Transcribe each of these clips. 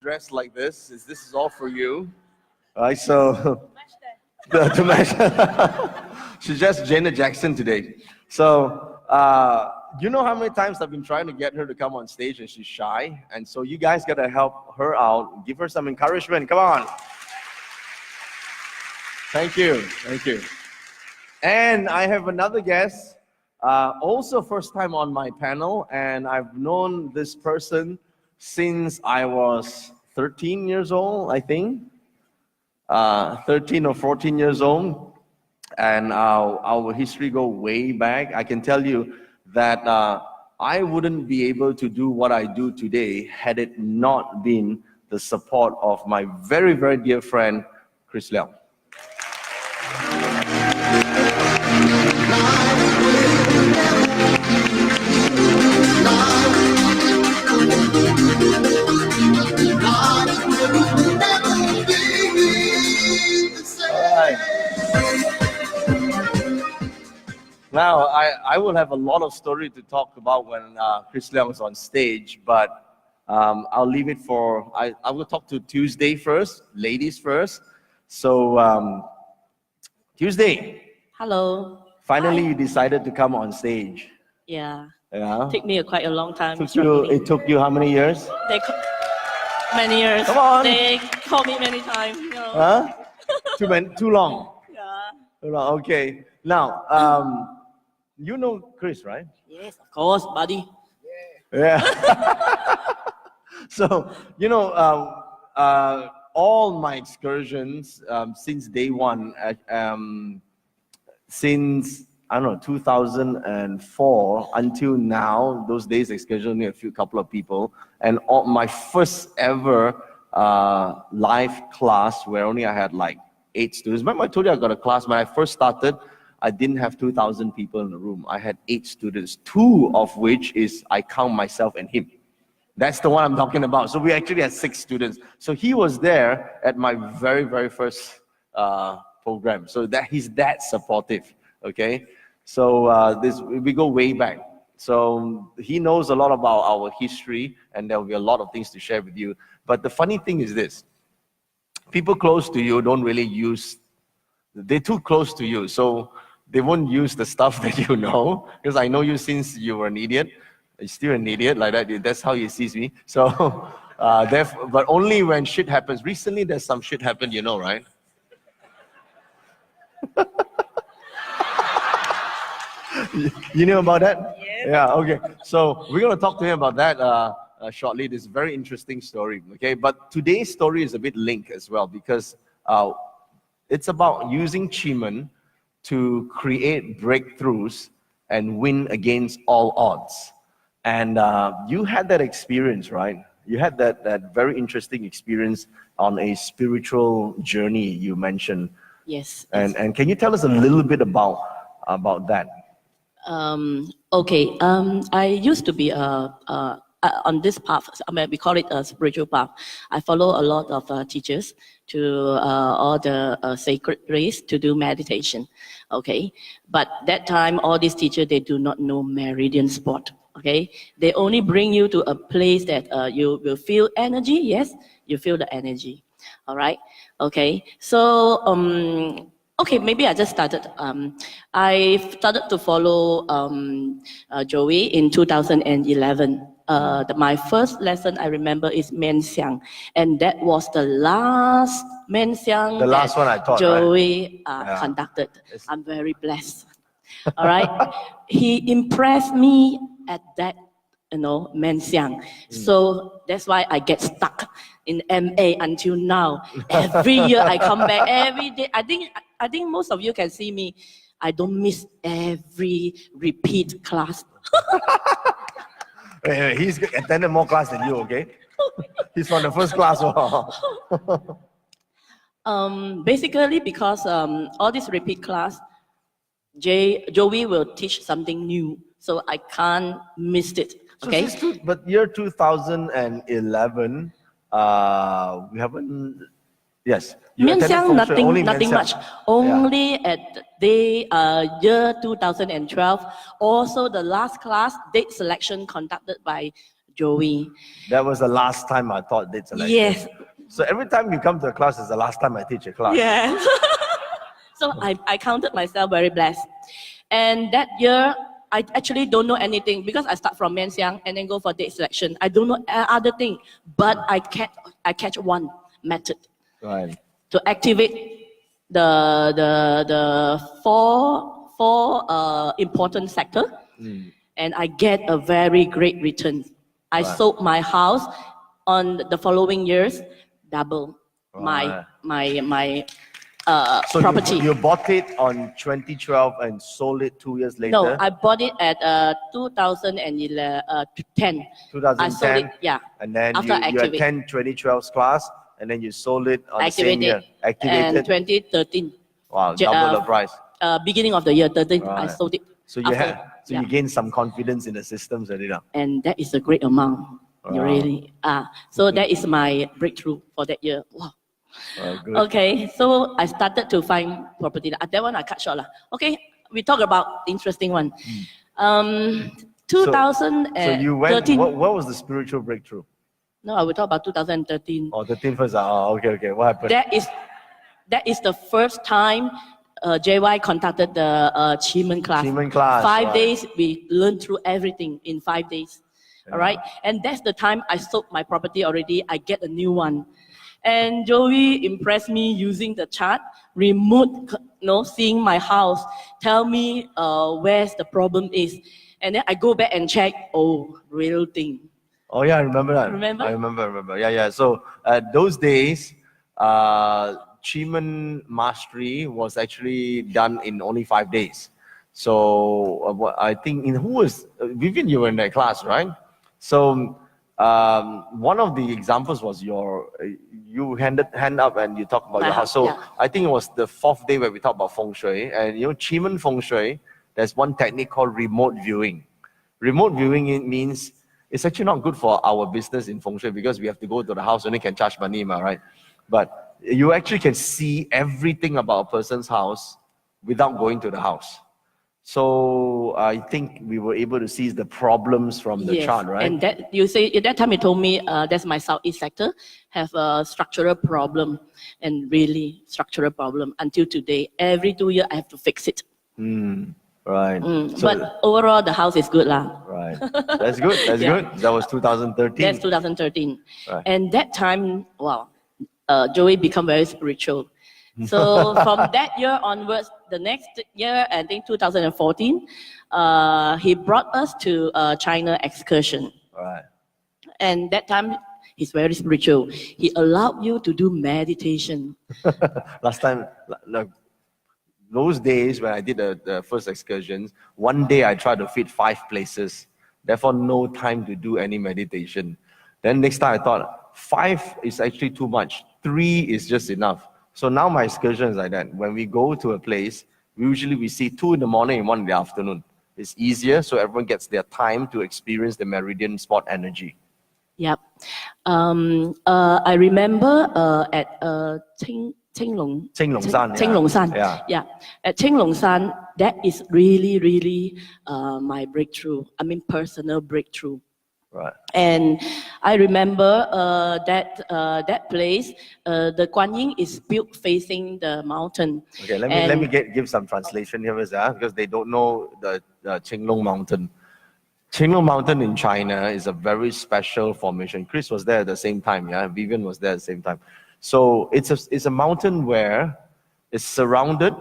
dressed like this. This is all for you. All right, so to match. She's just Janet Jackson today. So you know how many times I've been trying to get her to come on stage and she's shy, and so you guys gotta help her out, give her some encouragement. Come on. Thank you, thank you. And I have another guest, also first time on my panel, and I've known this person since I was 13 years old, I think. 13 or 14 years old, and our history go way back. I can tell you that I wouldn't be able to do what I do today had it not been the support of my very, very dear friend, Chris Leong. Now, I will have a lot of story to talk about when Chris Leong is on stage, but I'll leave it for, I will talk to Tuesday first, ladies first. So, Tuesday. Hello. Finally, Hi. you decided to come on stage. Yeah. Yeah. Took me quite a long time. It took you how many years? Many years. Come on. They called me many times. You know. Huh? Too long. Yeah. Too long. Okay. Now, you know Chris, right? Yes, of course, buddy. Yeah. So, you know, all my excursions since day one, since, I don't know, 2004 until now, those days excursion, only a couple of people, and my first ever live class where only I had like 8 students. Remember I told you I got a class when I first started, I didn't have 2,000 people in the room. I had 8 students, 2 of which is I count myself and him. That's the one I'm talking about. So we actually had 6 students. So he was there at my very, very first program. So that he's that supportive, okay? So we go way back. So he knows a lot about our history, and there will be a lot of things to share with you. But the funny thing is this, people close to you don't really they're too close to you. So they won't use the stuff that you know, because I know you since you were an idiot. You're still an idiot, like that. That's how he sees me. So, but only when shit happens. Recently, there's some shit happened, you know, right? You knew about that? Yes. Yeah, okay. So we're going to talk to him about that shortly. This is a very interesting story, okay? But today's story is a bit linked as well, because it's about using Chiman to create breakthroughs and win against all odds. And you had that experience, right? You had that very interesting experience on a spiritual journey you mentioned. Yes. And can you tell us a little bit about that? Okay. I used to be on this path. I mean, we call it a spiritual path. I follow a lot of teachers to all the sacred place to do meditation. Okay, but that time all these teachers, they do not know meridian spot. Okay, they only bring you to a place that you will feel energy. Yes, you feel the energy. All right. Okay. So okay, maybe I just started. I started to follow Joey in 2011. My first lesson I remember is Men Xiang, and that was the last Men Xiang The last one I taught, Joey right? conducted. I'm very blessed. All right, he impressed me at that, Men Xiang. So that's why I get stuck in MA until now. Every year I come back, every day. I think most of you can see me. I don't miss every repeat class. He's attended more class than you, okay? He's from the first class. Basically, because all this repeat class, Joey will teach something new, so I can't miss it. Okay. So but year 2011, we haven't. Yes. Men Xiang, nothing Men much. Only at the year 2012. Also, the last class date selection conducted by Joey. That was the last time I taught date selection. Yes. So every time you come to a class, it's the last time I teach a class. Yes. So I counted myself very blessed. And that year, I actually don't know anything because I start from men's young and then go for date selection. I don't know other thing, but I catch one method Right. to activate the four important sector, and I get a very great return. I sold my house on the following years, double my So property. you bought it on 2012 and sold it 2 years later? No, I bought it at 2010. 2010. I sold it, yeah. And then after you attend 2012's class, and then you sold it on the same year. And Activated. 2013. Wow, double the price. Beginning of the year 13, I Right. sold it. So you gained some confidence in the systems, Adina. And that is a great amount. Wow. Really. So that is my breakthrough for that year. Wow. Good. Okay, so I started to find property. That one I cut short. Okay, we talk about interesting one. 2013. So you went, what was the spiritual breakthrough? No, I will talk about 2013. Oh, 13 first. Okay. What happened? That is the first time JY contacted the Achievement class. Achievement class. 5 days, we learned through everything in 5 days. Yeah. All right, and that's the time I sold my property already. I get a new one. And Joey impressed me using the chart, remote, seeing my house, tell me where's the problem is. And then I go back and check, real thing. Oh yeah, I remember that. Remember? I remember. Yeah. So those days, Achievement Mastery was actually done in only 5 days. So I think, Vivian, you were in that class, right? So one of the examples was you hand up and you talk about your house. So yeah. I think it was the 4th day where we talked about feng shui. And Achievement feng shui, there's one technique called remote viewing. Remote viewing, it means it's actually not good for our business in feng shui because we have to go to the house and they can charge money, right? But you actually can see everything about a person's house without going to the house. So I think we were able to see the problems from the chart, right? And that at that time you told me that's my southeast sector have a structural problem, and really structural problem until today. Every 2 years I have to fix it. Right. But overall the house is good lah. Right. That's good. That's good. That was 2013. That's 2013. Right. And that time, Joey become very spiritual. So from that year onwards, the next year, I think 2014, he brought us to a China excursion. Right. And that time, he's very spiritual. He allowed you to do meditation. Last time, those days when I did the first excursions, one day I tried to fit 5 places. Therefore, no time to do any meditation. Then next time I thought, 5 is actually too much. 3 is just enough. So now my excursion is like that. When we go to a place, usually we see 2 in the morning and 1 in the afternoon. It's easier, so everyone gets their time to experience the meridian spot energy. Yep. I remember at Qinglong San. Yeah. At Qinglong San, that is really my breakthrough. I mean, personal breakthrough. Right. And I remember that place, the Guan Yin is built facing the mountain. Okay, let me give some translation here, because they don't know the Qinglong Mountain. Qinglong Mountain in China is a very special formation. Chris was there at the same time, yeah. Vivian was there at the same time. So it's a mountain where it's surrounded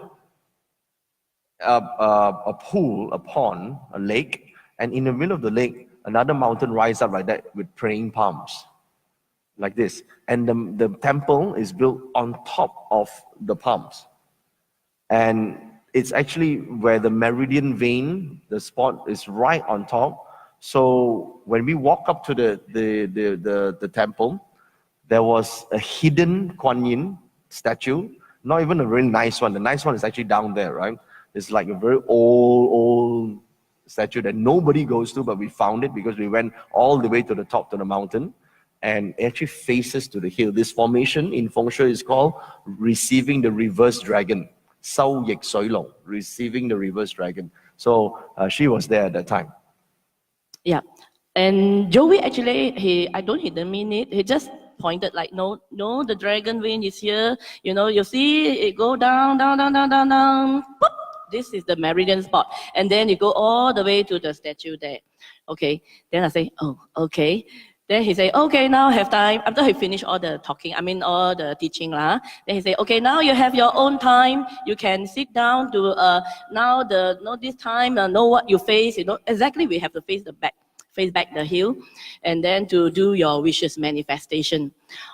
a pool, a pond, a lake, and in the middle of the lake, another mountain rises up like that with praying palms, like this. And the temple is built on top of the palms. And it's actually where the meridian vein, the spot is right on top. So when we walk up to the temple, there was a hidden Kuan Yin statue, not even a really nice one. The nice one is actually down there, right? It's like a very old statue that nobody goes to, but we found it because we went all the way to the top of the mountain, and it actually faces to the hill. This formation in feng shui is called receiving the reverse dragon, 收逆水龍, receiving the reverse dragon. So she was there at that time. Yeah, And Joey actually, I didn't mean it. He just pointed like, no, the dragon wing is here. You know, you see it go down, down, down, down, down, down. Boop. This is the meridian spot. And then you go all the way to the statue there. Okay. Then I say, oh, okay. Then he say, okay, now have time. After he finished all the talking, all the teaching lah. Then he say, okay, now you have your own time. You can sit down to this time, know what you face. You know exactly. We have to face back the hill, and then to do your wishes manifestation.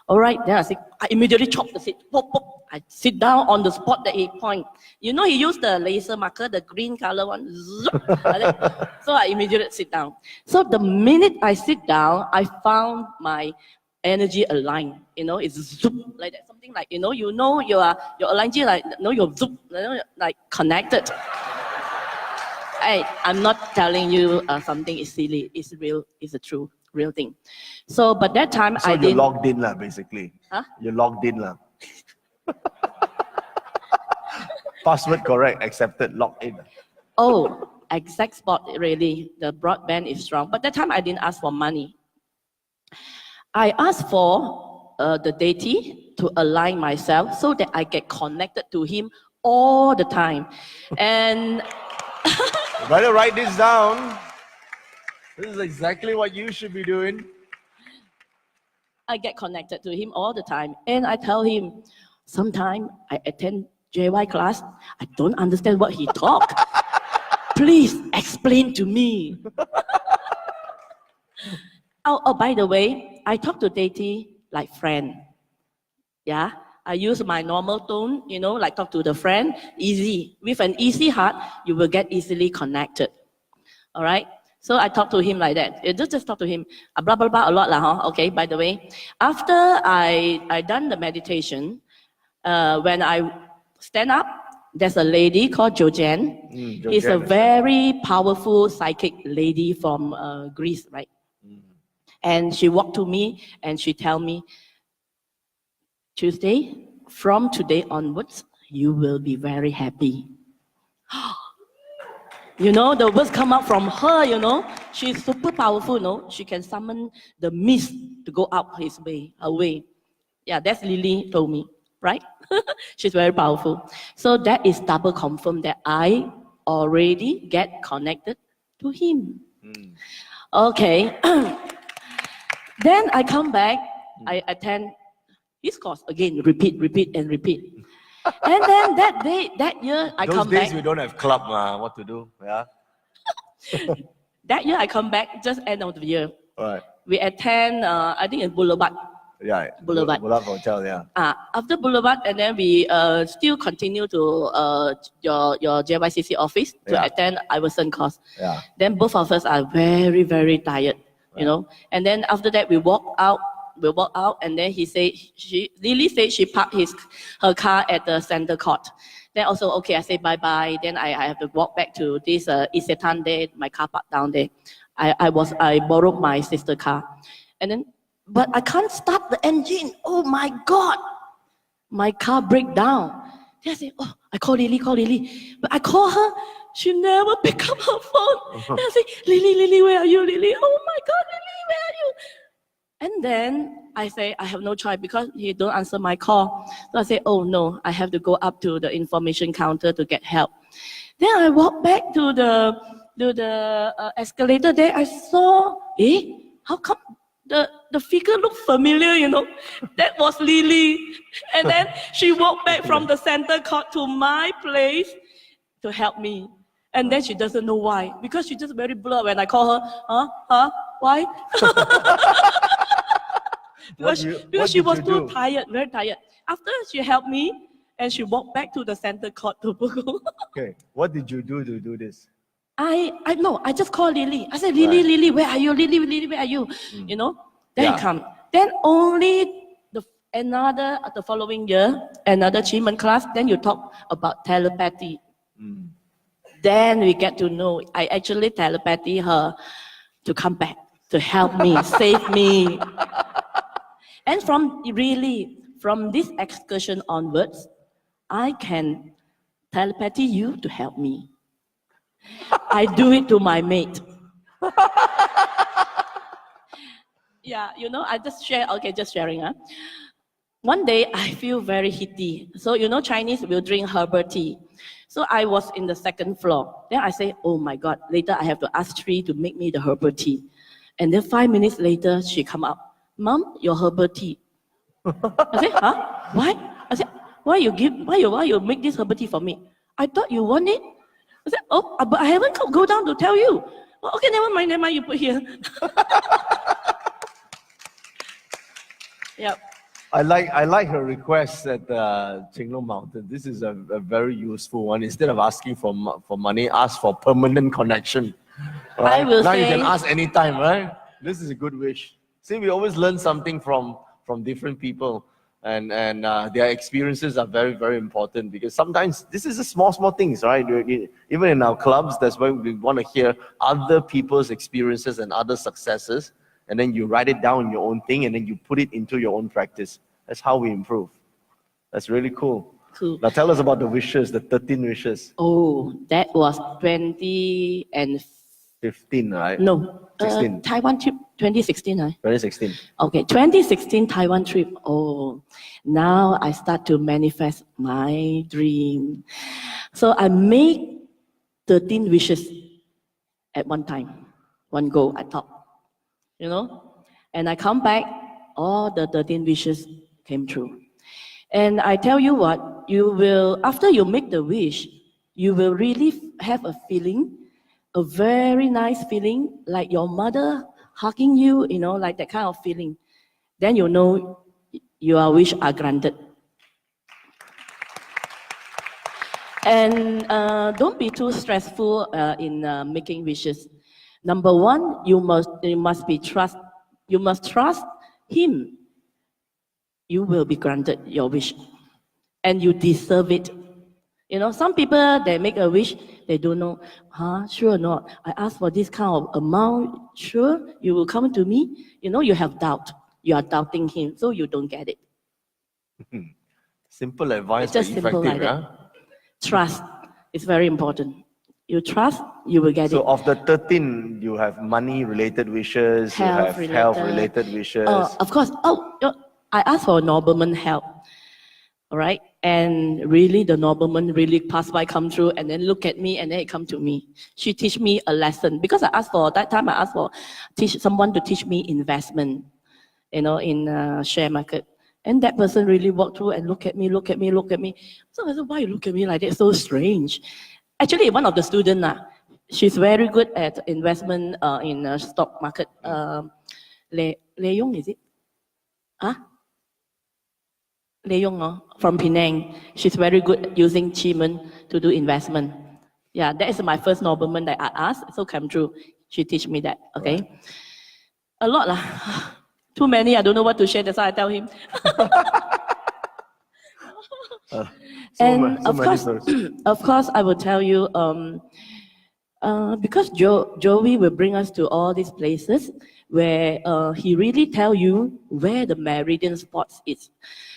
All right. Then I immediately chop the seat. Pop, pop. I sit down on the spot that he point. You know, he used the laser marker, the green color one. So I immediately sit down. So the minute I sit down, I found my energy aligned. You know, it's zoop like that. Something like, your energy like, you're zoop, like connected. I'm not telling you something is silly. It's real. It's a true, real thing. So, but that time so you're logged in lah, basically. Huh? You're logged in lah. Password correct, accepted, logged in. Oh, exact spot, really. The broadband is strong. But that time I didn't ask for money. I asked for the deity to align myself so that I get connected to him all the time. And you better write this down. This is exactly what you should be doing. I get connected to him all the time. And I tell him, sometimes I attend JY class, I don't understand what he talk. Please explain to me. Oh, by the way, I talk to deity like friend. Yeah, I use my normal tone, like talk to the friend, easy. With an easy heart, you will get easily connected. All right? So I talk to him like that. Just talk to him. Blah, blah, blah, a lot lah, huh? Okay, by the way. After I done the meditation, when I stand up, there's a lady called Jojen. She's a very powerful psychic lady from Greece, right? And she walked to me and she tell me, Tuesday, from today onwards, you will be very happy. The words come out from her, She's super powerful, She can summon the mist to go out her way. Yeah, that's Lily told me, right? She's very powerful. So that is double confirmed that I already get connected to him. Okay. Then I come back, I attend his course again, repeat, and repeat. And then that year, I come back. Those days we don't have club, what to do, yeah? That year, I come back, just end of the year. Right. We attend, I think in Boulevard. Yeah, Boulevard Hotel, yeah. After Boulevard, and then we still continue to your JYCC office to attend Iverson course. Yeah. Then both of us are very, very tired, And then after that, we walk out, and then Lily said she parked her car at the center court. Then also, okay, I say bye-bye. Then I have to walk back to this Isetan there, my car parked down there. I borrowed my sister's car. And then, but I can't start the engine. Oh my God. My car break down. Then I say, oh, I call Lily. But I call her, she never pick up her phone. Then I say, Lily, where are you, Lily? Oh my God, Lily, where are you? And then I say, I have no choice because he don't answer my call. So I say, oh no, I have to go up to the information counter to get help. Then I walk back to the escalator there. I saw, how come the figure looked familiar, That was Lily. And then she walked back from the center court to my place to help me. And then she doesn't know why. Because she just very blurred when I call her, why? because she was too tired, very tired. After she helped me, and she walked back to the center court to Bogo. Okay, what did you do to do this? I just called Lily. I said, Lily, where are you? Lily, where are you? Then he come. Then only the following year, another achievement class, then you talk about telepathy. Then we get to know, I actually telepathy her to come back, to help me, save me. And from this excursion onwards, I can telepathy you to help me. I do it to my mate. Yeah, I just share, okay, just sharing. One day I feel very heaty. So, Chinese will drink herbal tea. So I was in the second floor. Then I say, oh my God, later I have to ask Tree to make me the herbal tea. And then 5 minutes later, she come up, Mom, your herbal tea. I said, huh? Why? I said, why you make this herbal tea for me? I thought you want it. I said, oh, but I haven't go down to tell you. Oh, okay, never mind, you put here. Yep. I like her request at Chinglong Mountain. This is a very useful one. Instead of asking for money, ask for permanent connection. Right? I will now say, you can ask anytime, right? This is a good wish. See, we always learn something from different people, and their experiences are very, very important, because sometimes this is the small things, right? Even in our clubs, that's why we want to hear other people's experiences and other successes. And then you write it down in your own thing, and then you put it into your own practice. That's how we improve. That's really cool. Cool. Now tell us about the wishes, the 13 wishes. Oh, that was 2015, right? No, 16. Taiwan trip, 2016, right? 2016. Okay, 2016 Taiwan trip. Oh, now I start to manifest my dream. So I make 13 wishes at one time, one go, I thought. And I come back, all the 13 wishes came true. And I tell you what, after you make the wish, you will really have a feeling, a very nice feeling, like your mother hugging you, like that kind of feeling. Then you know your wish are granted. And don't be too stressful in making wishes. Number one, you must trust him. You will be granted your wish, and you deserve it. Some people, they make a wish, they don't know, sure or not, I asked for this kind of amount, sure you will come to me. You have doubt. You are doubting him, so you don't get it. Simple advice, it's just but simple effective, like that. Trust is very important. You trust, you will get it. So of the 13, you have money-related wishes, you have health-related wishes. Of course. I asked for nobleman help. All right? And really, the nobleman really passed by, come through, and then look at me, and then it come to me. She teach me a lesson. Because that time I asked for someone to teach me investment, in share market. And that person really walked through and look at me. So I said, why you look at me like that? So strange. Actually, one of the students, she's very good at investment in stock market. Le Yong, is it? Le Yong, from Penang. She's very good at using Chimen to do investment. Yeah, that is my first nobleman that I asked. So come true. She teach me that. Okay. Right. A lot lah. Too many. I don't know what to share. That's why I tell him. Of course, I will tell you, because Joey will bring us to all these places where he really tell you where the meridian spots is.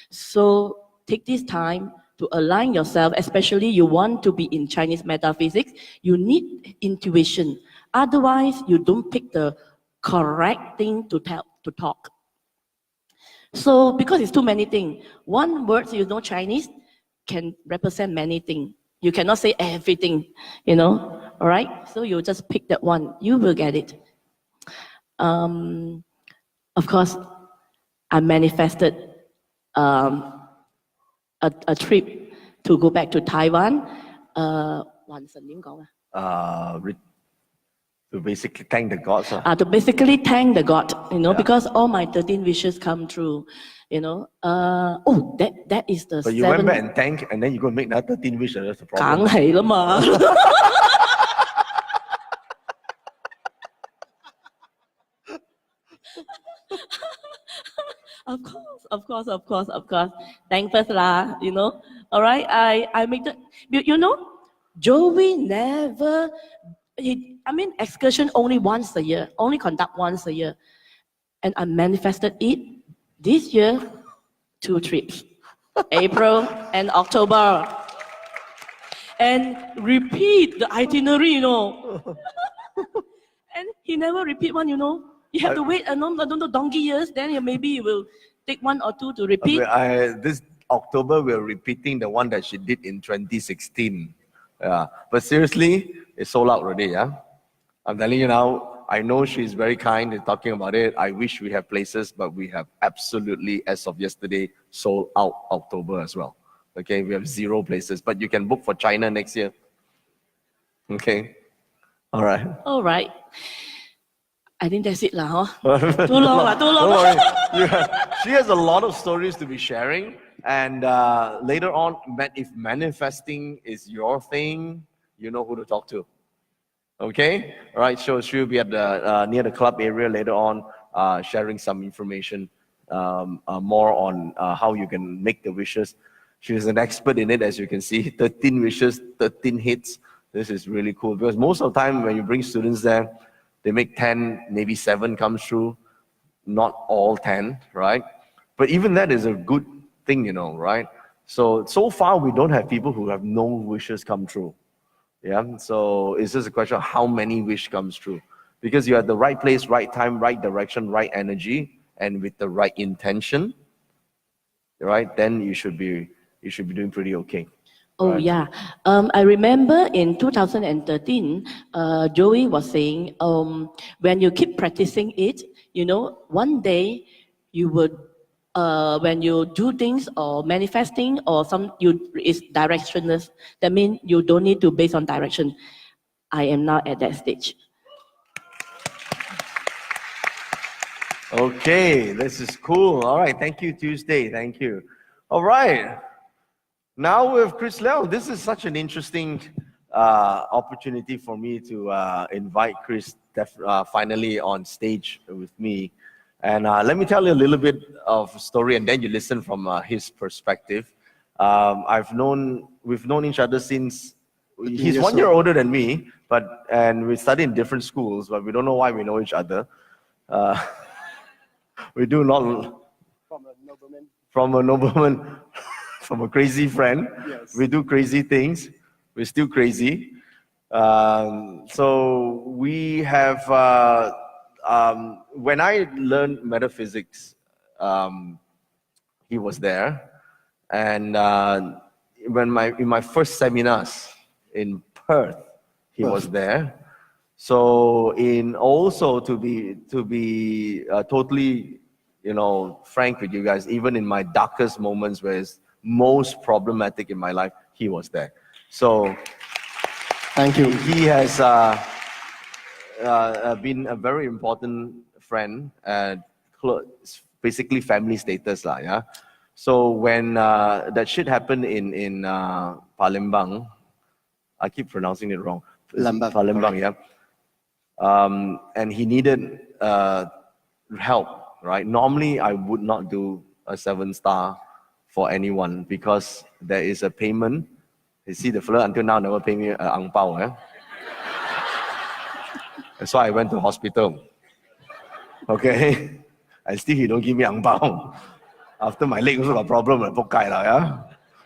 So take this time to align yourself, especially you want to be in Chinese metaphysics, you need intuition. Otherwise, you don't pick the correct thing to talk. So because it's too many things, one word Chinese can represent many things. You cannot say everything, all right? So you just pick that one, you will get it. Of course, I manifested a trip to go back to Taiwan. To basically thank the gods. To basically thank the God, because all my 13 wishes come true. That is the. But you went back and thank, and then you go make another 13 wishes. That's the problem. Of course. Thank first lah, All right, I make the. Joey never. Excursion only once a year, only conduct once a year. And I manifested it this year, 2 trips, April and October. And repeat the itinerary, And he never repeat one, You have to wait, I don't know, donkey years, then maybe you will take 1 or 2 to repeat. This October, we're repeating the one that she did in 2016. Yeah. But seriously, it's sold out already, yeah? I'm telling you now, I know she's very kind in talking about it. I wish we have places, but we have absolutely, as of yesterday, sold out October as well. Okay, we have 0 places, but you can book for China next year. Okay, all right. All right. I think that's it lah, huh? Too long lah, too long. Don't worry. She has a lot of stories to be sharing, and later on, if manifesting is your thing, you know who to talk to. Okay, all right. So she'll be at the near the club area later on, sharing some information, more on how you can make the wishes. She's an expert in it, as you can see. 13 wishes, 13 hits. This is really cool because most of the time when you bring students there, they make 10, maybe 7 comes true, not all 10, right? But even that is a good thing, you know, right? So far we don't have people who have no wishes come true. Yeah, so it's just a question of how many wish comes true. Because you're at the right place, right time, right direction, right energy, and with the right intention, right? Then you should be doing pretty okay. Oh, right? yeah. I remember in 2013, Joey was saying, when you keep practicing it, you know, one day you would, when you do things or manifesting or it's directionless. That means you don't need to base on direction. I am now at that stage. Okay, this is cool. All right, thank you, Tuesday. Thank you. All right. Now with Chris Leong, this is such an interesting opportunity for me to invite Chris finally on stage with me. And let me tell you a little bit of a story, and then you listen from his perspective. We've known each other since, he's 1 year older than me, and we studied in different schools, but we don't know why we know each other. We do not... From a nobleman. From a crazy friend. Yes. We do crazy things. We're still crazy. So we have, when I learned metaphysics, he was there. And in my first seminars in Perth, he was there. So to be totally, you know, frank with you guys, even in my darkest moments where it's most problematic in my life, he was there. So thank you. He has been a very important friend, basically family status lah, yeah. So when that shit happened in Palembang, I keep pronouncing it wrong. Palembang, yeah. And he needed help, right? Normally I would not do a 7-star for anyone because there is a payment. You see, the fella until now never pay me an ang pao. Eh? That's why I went to hospital. Okay, and still he don't give me ang pao. After my leg also got problem, yeah.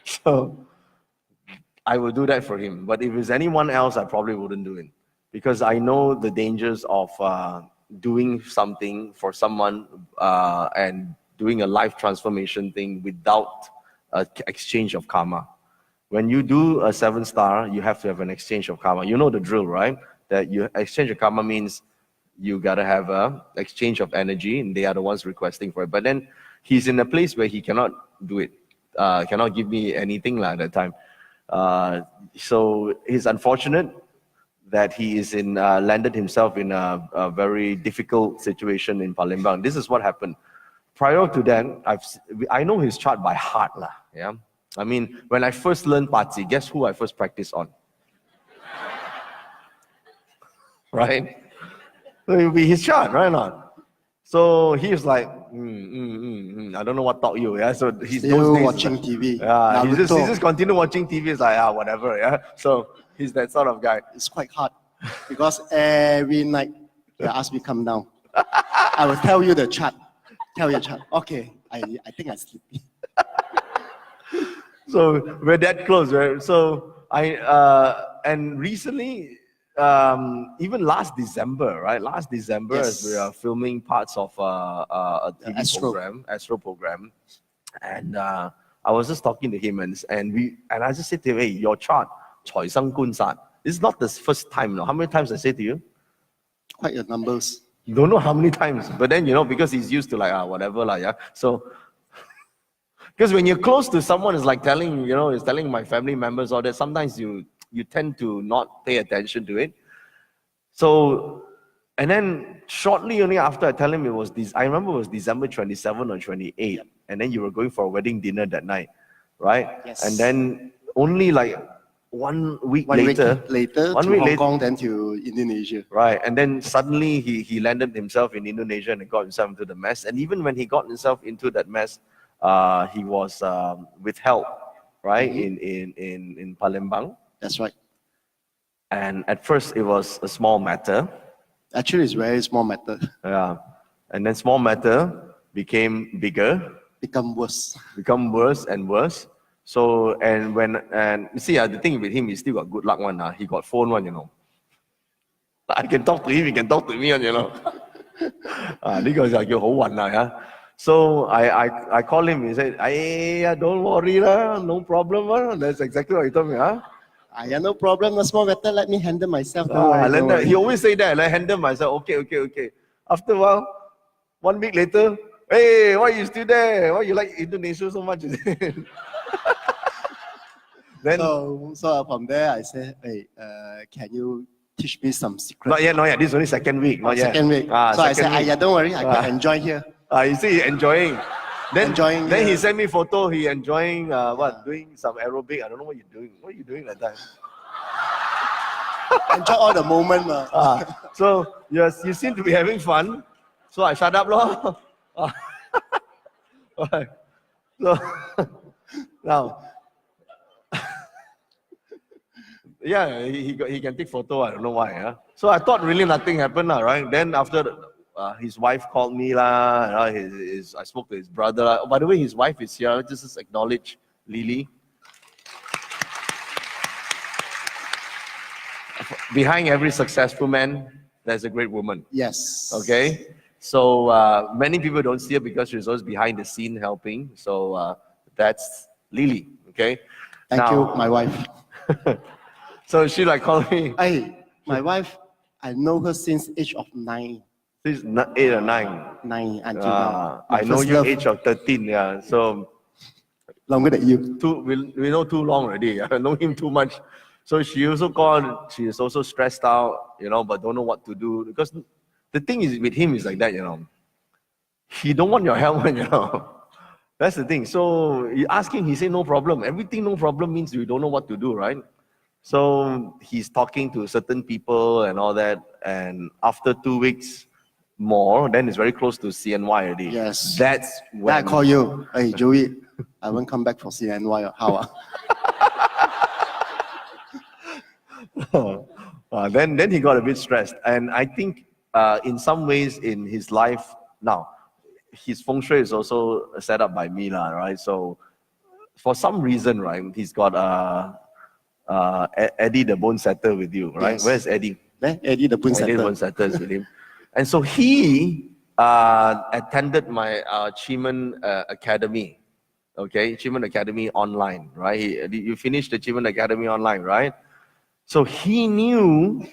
So I will do that for him. But if it's anyone else, I probably wouldn't do it because I know the dangers of doing something for someone and doing a life transformation thing without an exchange of karma. When you do a 7-star, you have to have an exchange of karma. You know the drill, right? That you exchange of karma means you gotta have a exchange of energy, and they are the ones requesting for it. But then he's in a place where he cannot do it, cannot give me anything like that time. So it's unfortunate that he is landed himself in a very difficult situation in Palembang. This is what happened. Prior to that, I know his chart by heart lah. Yeah, I mean, when I first learned Patsi, guess who I first practiced on? Right? So it will be his chart, right or not? So he was like, I don't know what taught you. Yeah, so he's still watching TV. Yeah, he just continue watching TV. It's like whatever. Yeah, so he's that sort of guy. It's quite hard because every night they ask me come down. I will tell you the chart. Tell your chart. Okay, I think I'm sleepy. So we're that close, right? So and recently even last December, right? Last December, as we are filming parts of a TV Astro program, and I was just talking to him, and I just said to him, hey, your chart, 財生官殺. This is not the first time. No? How many times I said to you? Quite a numbers. You don't know how many times, but then because he's used to like whatever yeah. So because when you're close to someone, it's like telling it's telling my family members all that. Sometimes you tend to not pay attention to it. So, and then shortly only after I tell him I remember it was December 27 or 28, and then you were going for a wedding dinner that night, right? Yes. And then only like 1 week later to Hong Kong, then to Indonesia. Right, and then suddenly he landed himself in Indonesia and got himself into the mess. And even when he got himself into that mess, he was withheld, right, in Palembang. That's right. And at first it was a small matter. Actually, it's very small matter. Yeah, and then small matter became bigger. Become worse and worse. So, and you see, the thing with him, he still got good luck one. He got phone one, I can talk to him, he can talk to me, So I called him, he said, hey, don't worry, no problem. That's exactly what he told me. No problem, no small matter, let me handle myself. Don't worry. He always say that, let handle myself. Okay. After a while, 1 week later, hey, why you still there? Why you like Indonesia so much? Then, so from there I said, hey, can you teach me some secrets? Not yet. This is only second week. Not yet. Second week. So I said, don't worry, I can enjoy here. You see, he enjoying. Then Enjoying, he sent me photo. He enjoying doing some aerobic. I don't know what you're doing. What are you doing at that time? Enjoy all the moment. So yes, you seem to be having fun. So I shut up, lor. So now. Yeah, he can take photo. I don't know why. So I thought really nothing happened, right? Then after his wife called me, I spoke to his brother. Oh, by the way, his wife is here. Just acknowledge Lily. Behind every successful man, there's a great woman. Yes. Okay. So many people don't see her because she's always behind the scene helping. So that's Lily. Okay. Thank you, my wife. So she like called me. Hey, my wife, I know her since age of 9. She's 8 or 9. 9 until now. I know you age of 13. Yeah, so longer than you. We know too long already. I know him too much. So she also called. She is also stressed out, but don't know what to do because the thing is with him is like that, He don't want your help, That's the thing. So you ask him, he say no problem. Everything no problem means you don't know what to do, right? So he's talking to certain people and all that, and after 2 weeks more, then it's very close to CNY already. Yes. That's when I call you. Hey, Joey, I won't come back for CNY. How? Then he got a bit stressed, and I think in some ways in his life now, his feng shui is also set up by me, right? So for some reason, right, he's got Eddie the bone setter with you, right? Yes. Where's Eddie? Eddie the bone setter. Eddie the bone setter is with him. And so he attended my Achievement Academy, okay? Achievement Academy online, right? You finished Achievement Academy online, right? So he knew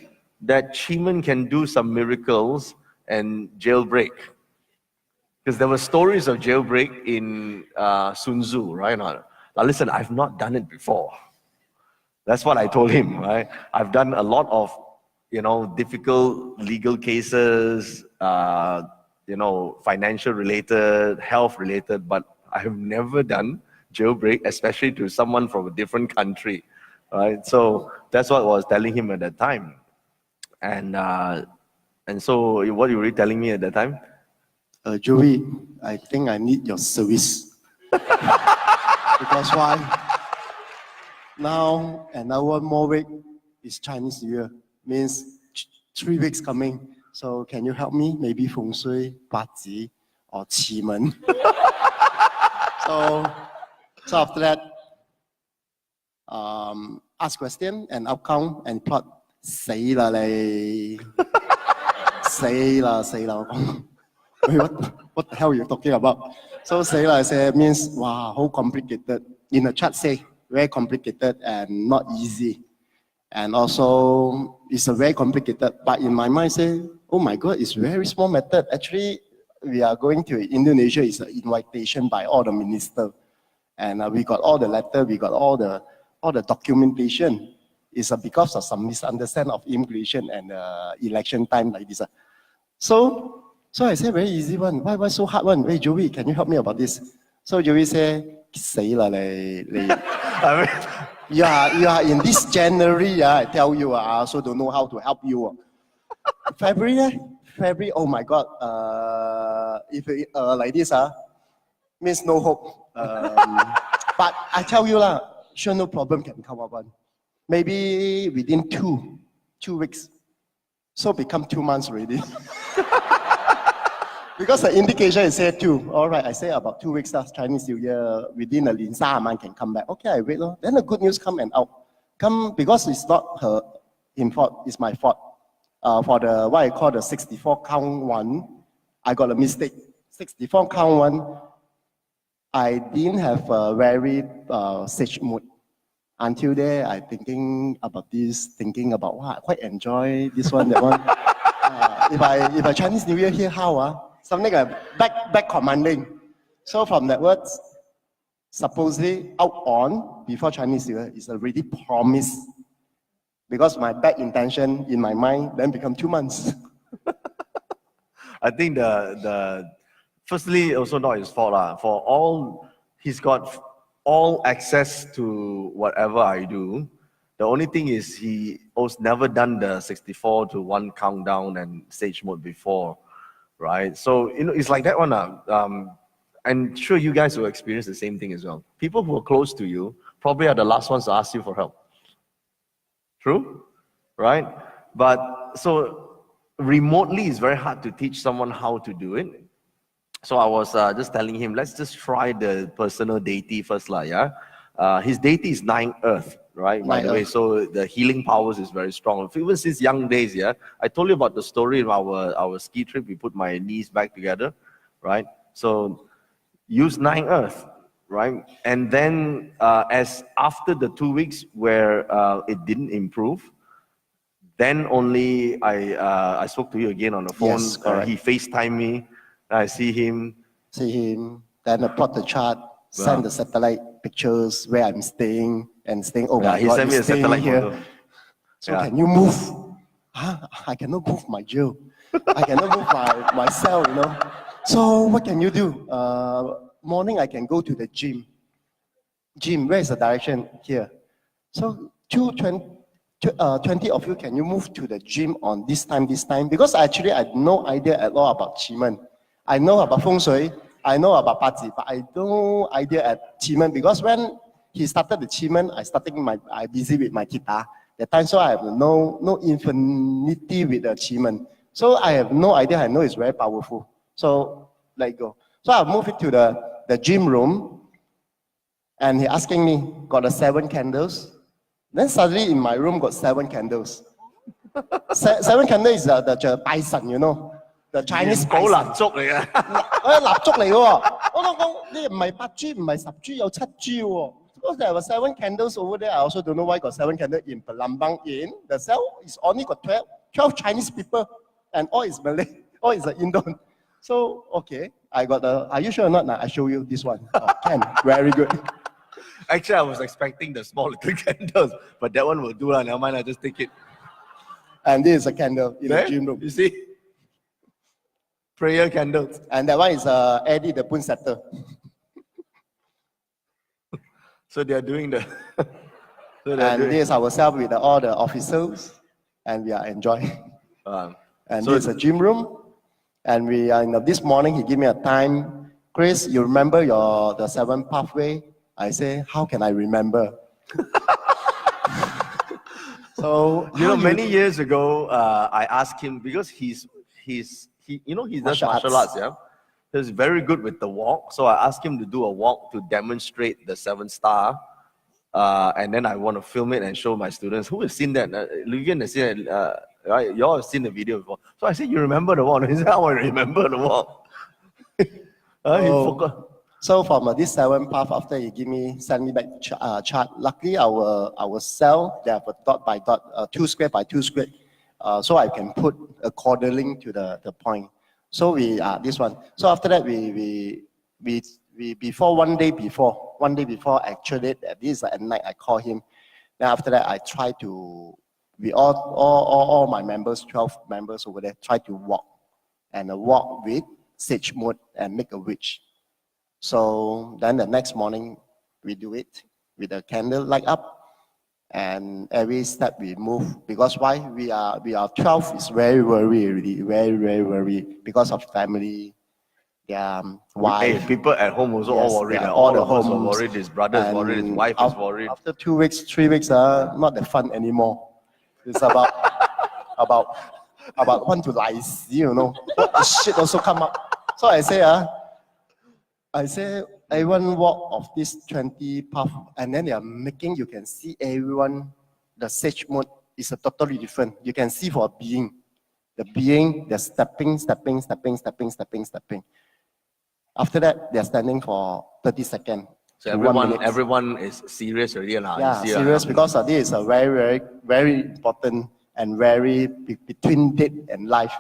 that Achievement can do some miracles and jailbreak. Because there were stories of jailbreak in Sun Tzu, right? Now listen, I've not done it before. That's what I told him, right? I've done a lot of, difficult legal cases, financial related, health related, but I have never done jailbreak, especially to someone from a different country, right? So that's what I was telling him at that time. And so what you were telling me at that time? Joey, I think I need your service. Because why? Now, another more week is Chinese New Year. Means 3 weeks coming. So can you help me? Maybe feng shui, bazi, or qi men. So after that, ask question and outcome and plot 死啦你，死啦死啦！我講，Wait, what the hell you talking about? So 死啦 say means wow, how complicated. In the chat say very complicated and not easy. And also, it's a very complicated, but in my mind say, oh my God, it's very small method. Actually, we are going to Indonesia, it's an invitation by all the ministers. And we got all the letter, we got all the documentation. It's because of some misunderstanding of immigration and election time like this. So I say very easy one. Why so hard one? Hey Joey, can you help me about this? So Joey say, 死啦你。You are in this January, I tell you, I also don't know how to help you. February, oh my God, if like this, means no hope. But I tell you, sure no problem can come up one. Maybe within two weeks. So become 2 months already. Because the indication is say 2. All right, I say about 2 weeks after Chinese New Year, within a Lin Sa man can come back. Okay, I wait. Then the good news come and out. Come because it's not her fault, it's my fault. For the what I call the 64 count one, I got a mistake. 64 count one, I didn't have a very sage mood. Until there, I thinking about this, thinking about wow, I quite enjoy this one, that one. If I Chinese New Year here, how something like back commanding. So from that words, supposedly out on before Chinese New Year is already promised. Because my bad intention in my mind then become 2 months. I think the firstly also not his fault for all he's got all access to whatever I do. The only thing is he was never done the 64 to 1 countdown and stage mode before, right? So it's like that one. And sure you guys will experience the same thing as well. People who are close to you probably are the last ones to ask you for help. True, right? But so remotely it's very hard to teach someone how to do it. So I was just telling him, let's just try the personal deity first, yeah. His deity is 9 Earth, right? By the way, so the healing powers is very strong. Even since young days, yeah. I told you about the story of our ski trip. We put my knees back together, right? So use 9 Earth, right? And then as after the 2 weeks where it didn't improve, then only I spoke to you again on the phone. Yes, he FaceTimed me. I see him. Then I plot the chart, send the satellite pictures where I'm staying and staying. Oh my he God, sent me a satellite here. photo. So can you move? I cannot move my jail. I cannot move my cell, So what can you do? Morning I can go to the gym. Where is the direction? Here. So 20 of you, can you move to the gym on this time? Because actually I have no idea at all about Qi. I know about Feng Shui, I know about Bazi, but I no idea at Qi. Because when he started the Qi, I busy with my guitar. That time, so I have no infinity with the Qi. So I have no idea. I know it's very powerful. So let go. So I moved it to the gym room, and he asking me, got the 7 candles. Then suddenly in my room got 7 candles. 7 candles is the Bison, the Chinese Bison. 蠟燭嚟嘅，蠟燭嚟嘅喎。我講呢唔係8支，唔係10支，有7支喎。Because there were 7 candles over there. I also don't know why got 7 candles in Palembang. In the cell is only got 12 Chinese people, and all is Malay, all is Indo. So okay, I got are you sure or not? Nah, I show you this one. Oh, can very good. Actually, I was expecting the small little candles, but that one will do. Never mind, I just take it. And this is a candle in the gym room. You see? Prayer candles. And that one is Eddie the Poon Setter. So they are doing the... this is ourselves with all the officers, and we are enjoying. And so this is a gym room. And we are this morning, he gave me a time. Chris, you remember the 7 pathway? I say, how can I remember? So many years ago, I asked him, because he does martial arts, yeah. He's very good with the walk. So I asked him to do a walk to demonstrate the 7-star and then I want to film it and show my students. Who has seen that? Luvian has seen it. Right? You all have seen the video before. So I said, you remember the wall? He said, how I remember the wall. He forgot. So from this 7 path, after he send me back chart. Luckily, our cell, they have a dot by dot, 2 square by 2 square, so I can put according to the point. So we this one. So after that, we before one day before actually this is at night, I call him. Then after that, I try to all my members, 12 members over there, try to walk with sage mode and make a wish. So then the next morning we do it with a candle light up, and every step we move, because why we are 12 is very worried already, very worried because of family, their wife. Hey, people at home also all worried. All the homes are worried. His brother is worried. His wife is worried. After 2 weeks, 3 weeks, not that fun anymore. It's about want to lie, you know. The shit also come up. So I say, everyone walk of this 20 path, and then they are making, you can see everyone, the sage mode is a totally different. You can see for a being. The being, they're stepping. After that, they're standing for 30 seconds. So everyone is serious already now. Yeah, serious, because this is a very, very important and very between death and life.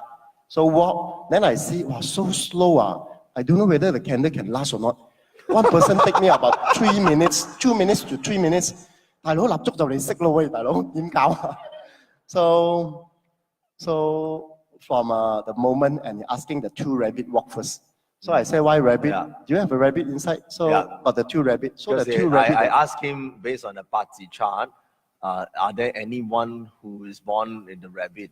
So walk, then I see, wow, so slow. I don't know whether the candle can last or not. One person take me about 3 minutes, 2 minutes to 3 minutes. So from the moment, and asking the 2 rabbit walk first. So I say, why rabbit? Yeah. Do you have a rabbit inside? So, but the 2 rabbits. So the 2 rabbits. I asked him based on the Patsi chart, are there anyone who is born in the rabbit,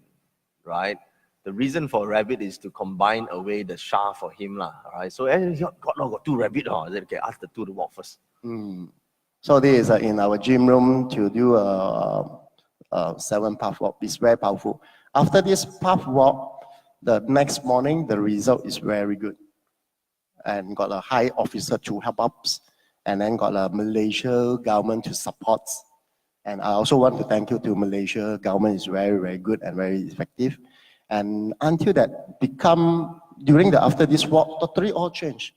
right? The reason for rabbit is to combine away the Shah for him, right? So, got 2 rabbits. I said, okay, ask the 2 to walk first. So this is in our gym room to do a 7 path walk. It's very powerful. After this path walk, the next morning, the result is very good. And got a high officer to help us, and then got a Malaysia government to support. And I also want to thank you to Malaysia government. Is very, very good and very effective. And until that after this walk, totally all changed.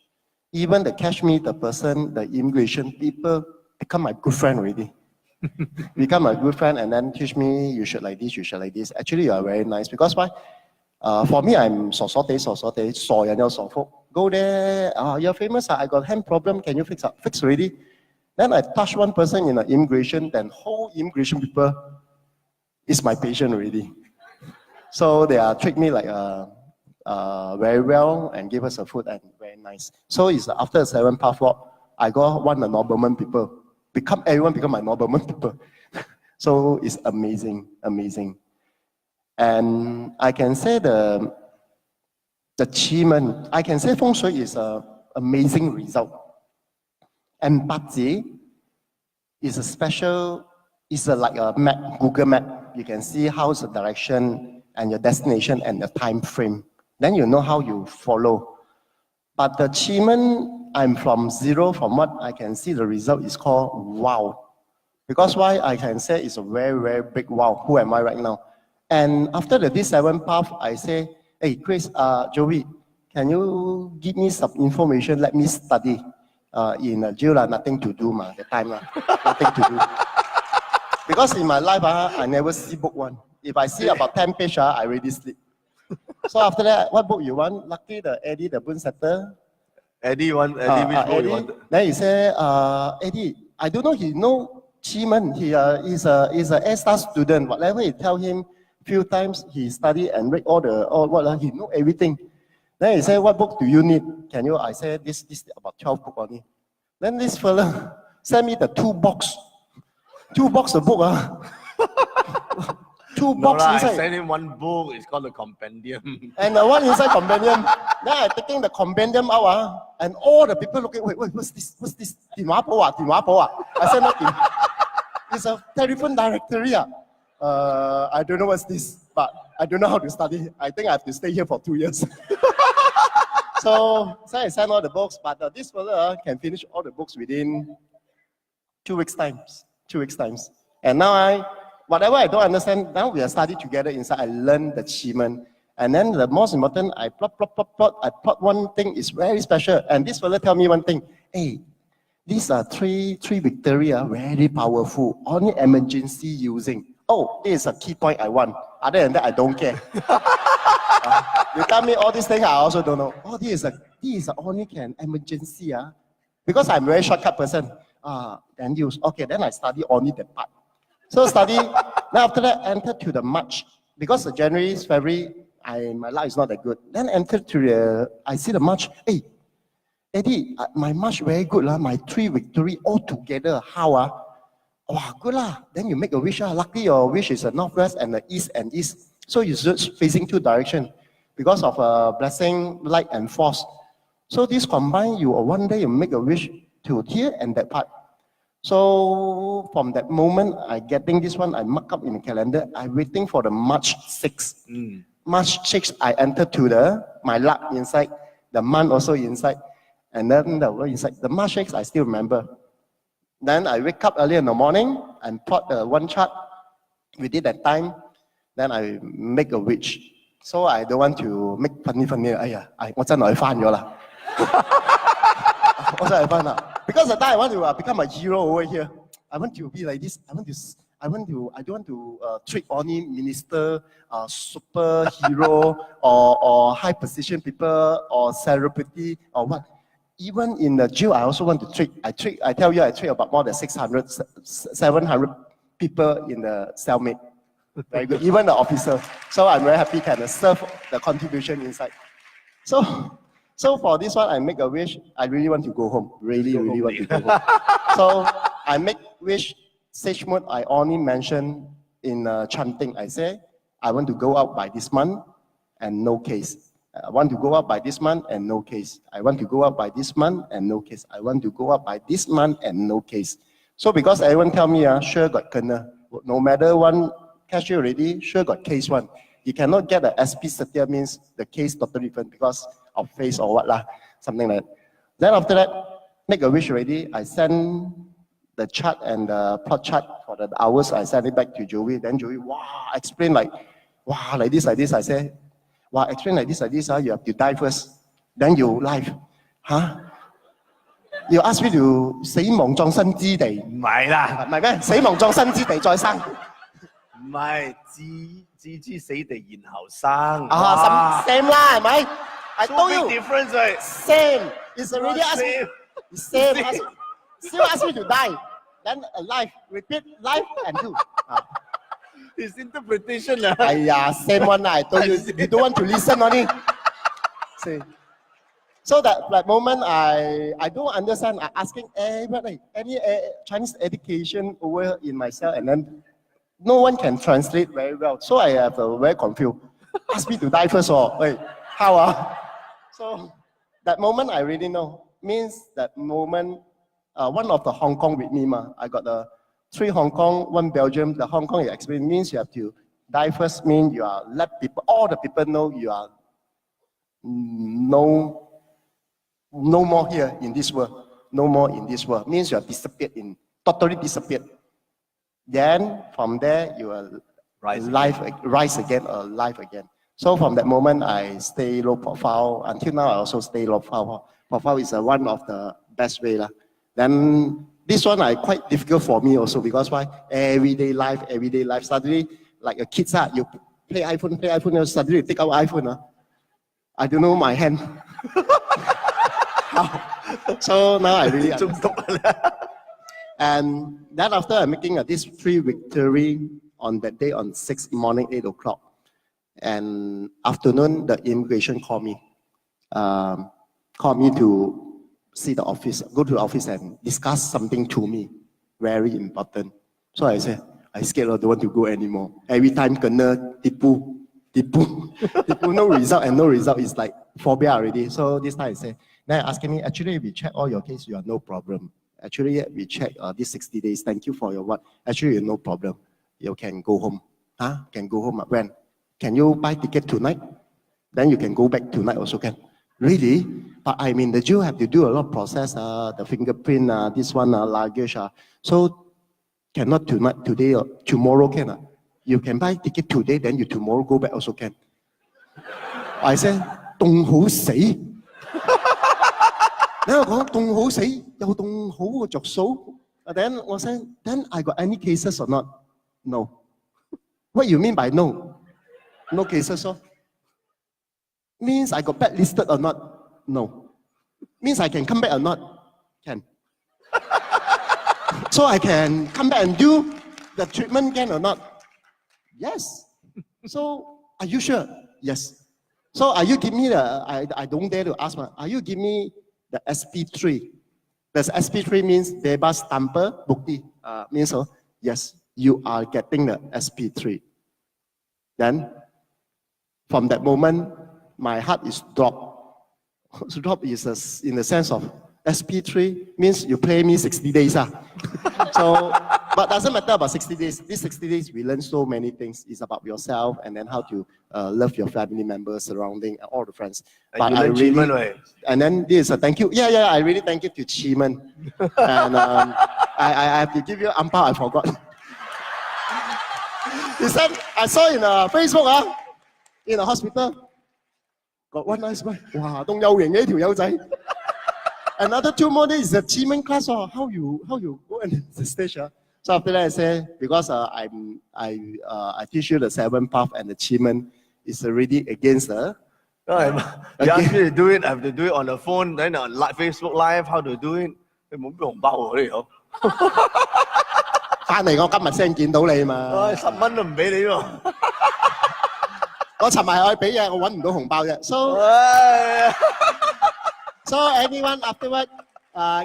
Even the Kashmir, the person, the immigration people become my good friend already. Become a good friend, and then teach me, you should like this, you should like this. Actually, you are very nice, because why? For me, I'm go there, you're famous, I got hand problem, can you fix up? Fix already. Then I touch one person in the immigration, then whole immigration people is my patient already. So they treat me like very well and give us a food, and very nice. So it's after a 7 path walk, I got one of the Norberman people. Everyone become my Norberman people. So it's amazing. And I can say the achievement, I can say Feng Shui is an amazing result. And Patsi is a special, like a map, Google map. You can see how's the direction and your destination and the time frame. Then you know how you follow. But the achievement, I'm from 0, from what I can see, the result is called wow. Because why I can say it's a very, very big wow. Who am I right now? And after this 7 path, I say, hey, Chris, Joey, can you give me some information? Let me study. In jail, nothing to do, the time, nothing to do. Because in my life, I never see book one. If I see about 10 pages, I already sleep. So after that, what book you want? Lucky the Eddie, the Boon Setter. Eddie, which book you want? Then he say, Eddie, I don't know, he know Chiman. He is a A-star student. Whatever you tell him, few times he study and read he know everything. Then he said, what book do you need? Can you? I said, this about 12 books only. Then this fella sent me the 2 box. 2 box of book. 2 box inside. I sent him 1 book, it's called the compendium. And the one inside compendium. Then I taking the compendium out, and all the people looking, wait, what's this? What's this? I said, nothing. It's a telephone directory. I don't know what's this, but I don't know how to study. I think I have to stay here for 2 years. So I sent all the books, but this fella can finish all the books within 2 weeks' time. 2 weeks times. And now whatever I don't understand, now we are studying together inside. I learn the achievement. And then the most important, I plot. I plot one thing is very special. And this fellow tell me one thing. Hey, these are three victory are very powerful. Only emergency using. Oh, this is a key point I want. Other than that, I don't care. You tell me all these things, I also don't know. Oh, this is a only can emergency. Because I'm a very shortcut person. Then use. Okay, then I study only that part. So study. Then after that, enter to the March. Because the January, February, my life is not that good. Then enter to I see the March. Hey, Eddie, my March very good. My 3 victory all together. How? Wow, good lah. Then you make a wish. Luckily, your wish is the northwest and the east and east. So you're just facing 2 directions because of blessing, light and force. So this combined, you one day you make a wish to here and that part. So from that moment, I getting this one, I mark up in the calendar. I'm waiting for the March 6th. March 6th, I enter to my luck inside, the month also inside, and then the word inside. The March 6th, I still remember. Then I wake up early in the morning and plot one chart within that time. Then I make a wish. So I don't want to make funny. 我真係翻咗啦。我真係翻啦。Because the time I want to become a hero over here. I want to be like this. I don't want to trick only minister, superhero, or high position people, or celebrity, or what. Even in the jail, I also want to trick. I tell you, I trick about more than 600, 700 people in the cellmate. Very good. Even the officer. So I'm very happy can serve the contribution inside. So for this one, I make a wish. I really want to go home. Really want to go home. So I make wish. Sage mode, I only mention in chanting. I say, I want to go out by this month and no case. I want to go out by this month and no case. I want to go out by this month and no case. I want to go out by this month and no case. So because everyone tell me, sure got kena. No matter one cashier already, sure got case one. You cannot get the SP Satya means the case totally different because of face or what lah, something like that. Then after that, make a wish already. I send the chart and the plot chart for the hours. I send it back to Joey. Then Joey, explain like this. I say, explain like this. You have to die first. Then you live. You ask me to 死亡葬身之地。唔係啦，唔係咩？死亡葬身之地再生。唔係，置死地然後生。same 啦，係咪？I told you. Difference, right? Same. It's already asked. Same. Still ask me to die. Then alive. Repeat life and do. It's interpretation. Same one. I told you. You don't want to listen only. See. So that moment, I don't understand. I asking everybody any Chinese education over in myself, and then no one can translate very well. So I have very confused. Ask me to die first or wait, how? So that moment I really know. Means that moment, one of the Hong Kong with me, I got the 3 Hong Kong, 1 Belgium. The Hong Kong experience means you have to die first, means you are let people, all the people know you are no more here in this world. No more in this world. Means you are totally disappeared. Then from there you will rise again or life again. So from that moment I stay low profile. Until now I also stay low profile. Profile is one of the best way. Then this one I quite difficult for me also because why? Everyday life. Suddenly like a kid, you play iPhone, suddenly you take out iPhone. I don't know my hand. So now I really understand. And then after I'm making this 3 victory on that day on 6 morning, 8 o'clock. And afternoon, the immigration called me to see the office, go to the office and discuss something to me, very important. So I said, I scared I don't want to go anymore. Every time kena tipu, no result and no result is like phobia already. So this time I said, then asking me, actually we check all your case, you are no problem. Actually we check this 60 days, thank you for your what. Actually you're no problem. You can go home. Can go home when? Can you buy ticket tonight? Then you can go back tonight also can. Really? But I mean, the Jew have to do a lot of process, the fingerprint, this one, luggage. So cannot tonight, today or tomorrow can. You can buy ticket today, then you tomorrow go back also can. I said, 凍好死。你我講凍好死，又凍好個着數。Then 我 said, then I got any cases or not? No. What you mean by no? No cases, so? Means I got blacklisted or not? No. Means I can come back or not? Can. So I can come back and do the treatment can or not? Yes. So are you sure? Yes. So are you give me the, I don't dare to ask, are you give me the SP3? Does SP3 means bebas tanpa bukti? Means so? Yes, you are getting the SP3. Then, from that moment, my heart is dropped. Drop is in the sense of SP3 means you pay me 60 days. So, but doesn't matter about 60 days. These 60 days, we learn so many things. It's about yourself and then how to love your family members, surrounding, all the friends. And but you I learn really, Chiman, right? and then this is a thank you. Yeah, I really thank you to Chiman. And I have to give you ampao, I forgot. He said, I saw in Facebook, in a hospital, got one nice boy. Wow, 咁有型嘅條友仔。Another 2 more days is a Chiman class. How you go on the stage? So after that I say, because I teach you the 7 path and the Chiman is already against the. You ask me to do it, I have to do it on the phone, then on Facebook Live, how to do it? 你冇俾紅包喎呢度。翻嚟我今日先見到你嘛。10蚊都唔俾你喎。我尋日去俾嘢，我揾唔到紅包啫。So anyone afterward,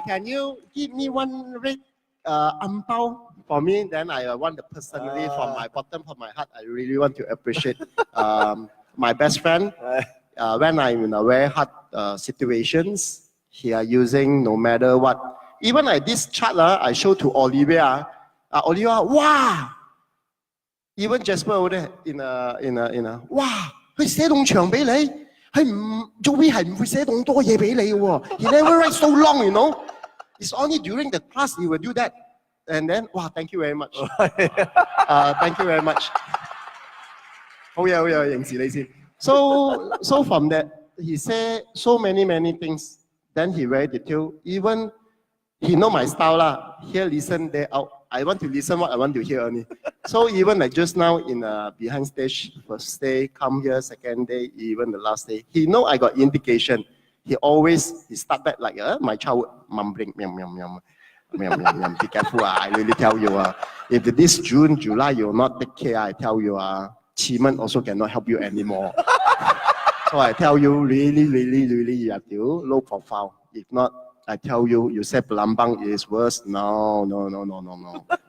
can you give me one red ampao for me? Then I want to personally, from my bottom of my heart, I really want to appreciate my best friend. When I'm in a very hard situations, he are using no matter what. Even like this chart, I show to Olivia. Olivia, wow! Even Jasper over there in a, wow! 佢寫咁長俾你。Joey 係唔會寫咁多嘢俾你喎。He never write so long, you know. It's only during the class he will do that. And then, wow, thank you very much. Thank you very much. 好嘢，認識你先。So from that, he said so many things. Then he very detailed. Even he know my style lah. Here listen, there out. I want to listen what I want to hear only. So even like just now in behind stage, first day, come here, second day, even the last day, he know I got indication. He start back like my child mumbling, meow, meow, meow, meow, meow, meow. Be careful, I really tell you. If this June, July, you will not take care, I tell you, Chiman also cannot help you anymore. So I tell you, really, you have to low profile. If not, I tell you, you say Pelambang is worse. No.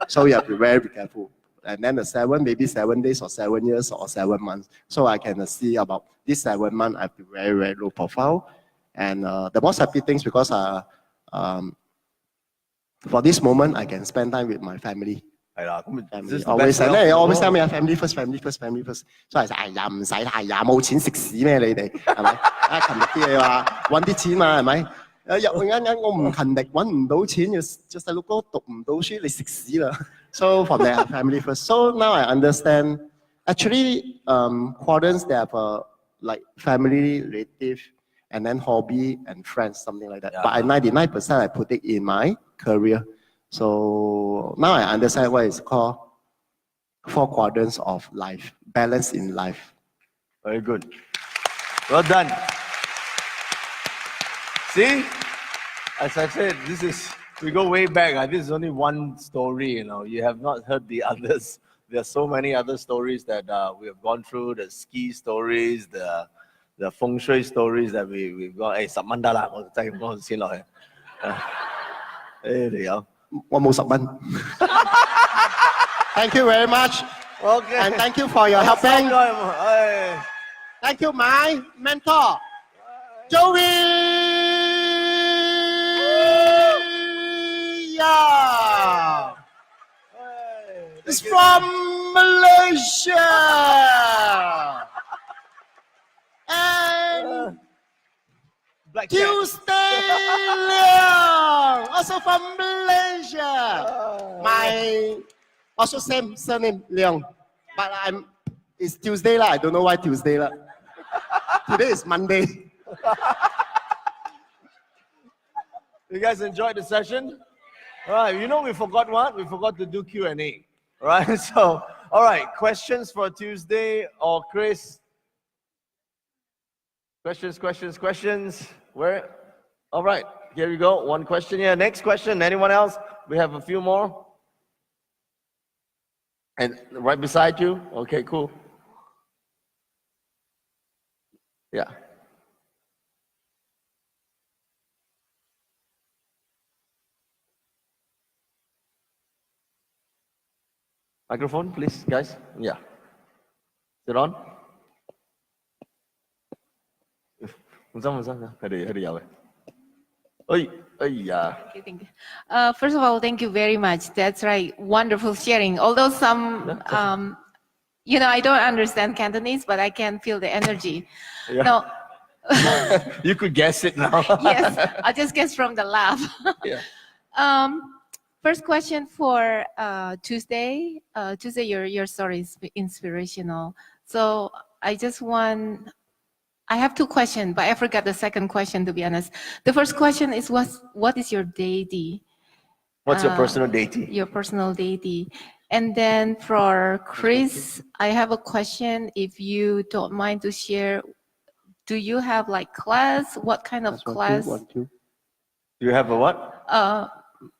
So you have to be very careful. And then maybe 7 days or 7 years or 7 months. So I can see about this 7 months, I have to be very low profile. And the most happy things because for this moment, I can spend time with my family. Always tell me family first. So I say 唔使冇錢食屎咩你哋係咪？勤力啲你話揾啲錢嘛係咪？我唔勤力揾唔到錢，隻細路哥讀唔到書，你食屎啦！ So from there, family first. So now I understand. Actually, quadrants they have like family, relative, and then hobby and friends, something like that. Yeah. But I 99% I put it in my career. So now I understand what it's called 4 quadrants of life, balance in life. Very good. Well done. See, as I said, we go way back. This is only one story, you know. You have not heard the others. There are so many other stories that we have gone through, the ski stories, the feng shui stories that we've got. Hey, 10蚊得啦，我真係咁講先落去。你有？我冇10蚊。Thank you very much. Okay. And thank you for your helping. Thank you, my mentor, Joey. Yeah. It's from Malaysia. And Tuesday Leong, also from Malaysia. My Also same surname, Leong. But it's Tuesday lah. I don't know why Tuesday lah. Today is Monday. You guys enjoyed the session? All right, you know we forgot what? We forgot to do Q&A. All right, so, all right, questions for Tuesday or Chris? Questions? Where? All right, here we go. One question here. Next question. Anyone else? We have a few more. And right beside you? Okay, cool. Yeah. Microphone, please, guys. Yeah. Is it on? Thank you. First of all, thank you very much. That's right. Wonderful sharing. Although some, I don't understand Cantonese, but I can feel the energy. Yeah. No. You could guess it now. Yes, I just guess from the laugh. Yeah. First question for Tuesday. Tuesday, your story is inspirational. So I have two questions, but I forgot the second question, to be honest. The first question is, what is your deity? What's your personal deity? Your personal deity. And then for Chris, I have a question, if you don't mind to share. Do you have like class? What kind of class? Do you have a what?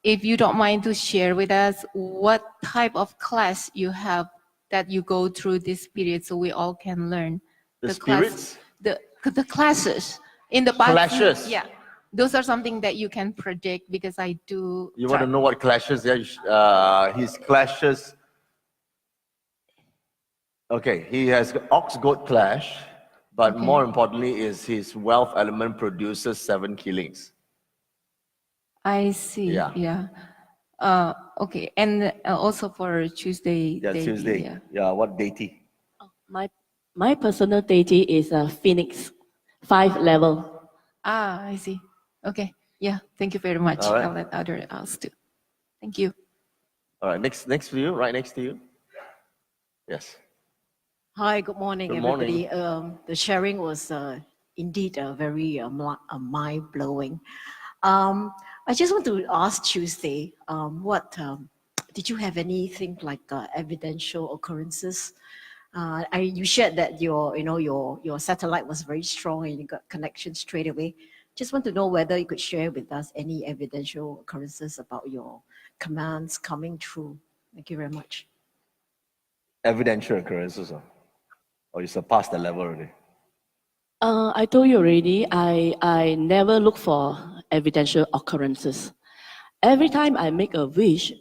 If you don't mind to share with us, what type of class you have that you go through this period so we all can learn? The spirits? The classes in the past. Clashes? Yeah. Those are something that you can predict because I do. You want to know what clashes? Yeah, his clashes. Okay, he has ox-goat clash, but more importantly is his wealth element produces 7 killings. I see. Yeah. Okay, and also for Tuesday. Yeah, deity, Tuesday. Yeah, what deity? My personal deity is a phoenix, 5 level. I see. Okay. Yeah. Thank you very much. All right. I'll let others else too. Thank you. All right, next to you, right next to you. Yes. Hi, good morning, Good everybody. The sharing was indeed very mind-blowing. I just want to ask Tuesday, did you have anything like evidential occurrences? You shared that your satellite was very strong and you got connection straight away. Just want to know whether you could share with us any evidential occurrences about your commands coming true. Thank you very much. Evidential occurrences, or you surpassed the level already? I told you already, I never look for evidential occurrences. Every time I make a wish,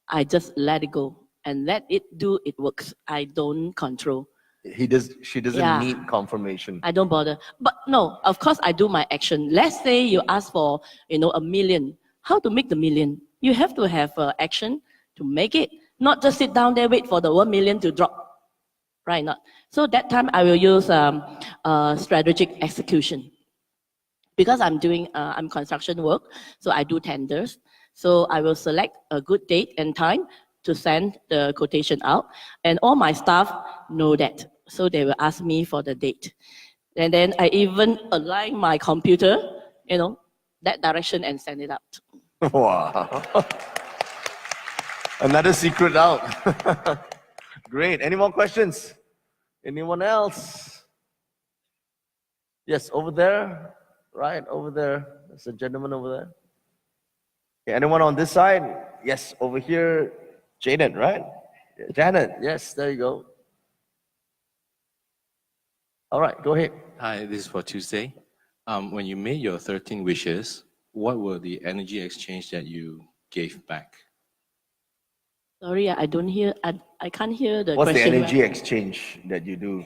I just let it go and let it do its works. I don't control. She doesn't need confirmation. I don't bother. But no, of course I do my action. Let's say you ask for, 1 million. How to make the million? You have to have action to make it. Not just sit down there, wait for the 1 million to drop. Right, not. So that time I will use strategic execution. Because I'm doing construction work, so I do tenders. So I will select a good date and time to send the quotation out. And all my staff know that. So they will ask me for the date. And then I even align my computer, that direction and send it out. Wow. Another secret out. Great. Any more questions? Anyone else? Yes, over there. Right, over there. There's a gentleman over there. Okay, anyone on this side? Yes, over here. Janet, right? Janet, yes, there you go. All right, go ahead. Hi, this is for Tuesday. When you made your 13 wishes, what were the energy exchange that you gave back? Sorry, I don't hear. I can't hear the What's question. the energy exchange that you do?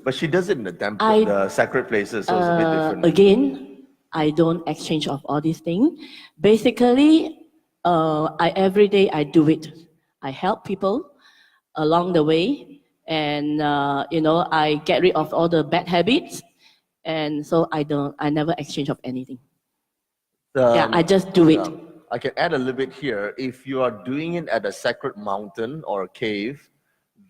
But she does it in the temple, the sacred places, so it's a bit different. Again, I don't exchange of all these things. Basically, every day I do it. I help people along the way, and I get rid of all the bad habits, and so I never exchange of anything. I just do it. I can add a little bit here. If you are doing it at a sacred mountain or a cave,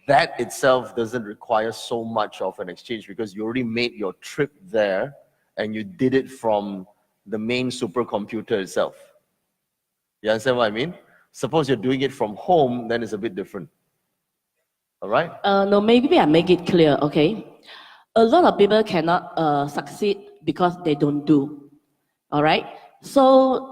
that itself doesn't require so much of an exchange because you already made your trip there and you did it from the main supercomputer itself. You understand what I mean? Suppose you're doing it from home, then it's a bit different. All right? No, maybe I make it clear, okay? A lot of people cannot succeed because they don't do. All right? So,